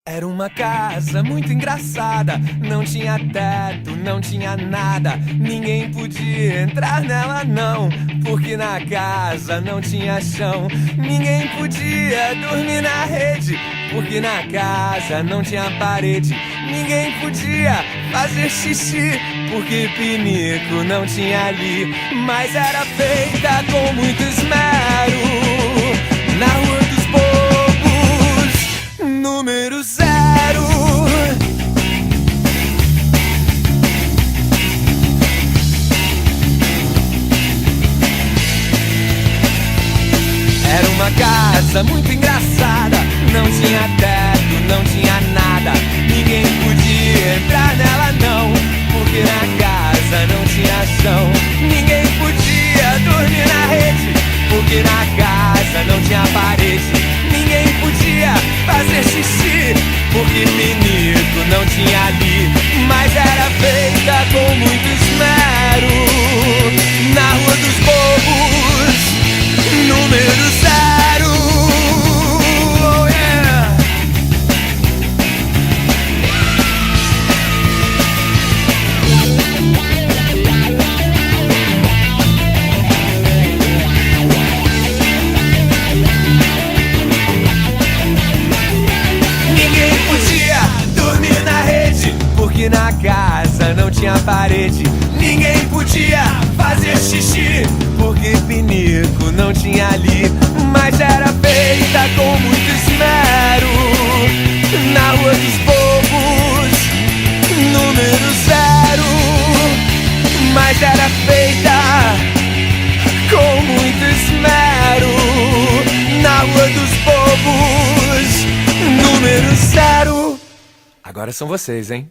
Era uma casa muito engraçada, não tinha teto, não tinha nada. Ninguém podia entrar nela não, porque na casa não tinha chão. Ninguém podia dormir na rede, porque na casa não tinha parede. Ninguém podia fazer xixi, porque pinico não tinha ali. Mas era feita com muito esmero, na Rua dos Bobos, número 0. Era uma casa muito engraçada, não tinha teto, não tinha nada. Ninguém podia entrar nela não, porque na casa não tinha chão. Ninguém podia dormir na rede, porque na casa não tinha parede. Ninguém podia fazer xixi, porque pinico não tinha ali. Mas era feita com muito esmero, na Rua dos Bobos, número 0. Oh yeah. Ninguém podia dormir na rede, porque na casa não tinha parede. Ninguém podia fazer xixi, porque pinico não tinha ali. Mas era feita com muito esmero, na Rua dos Bobos, número 0. Mas era feita com muito esmero, na Rua dos Bobos, número 0. Agora são vocês, hein?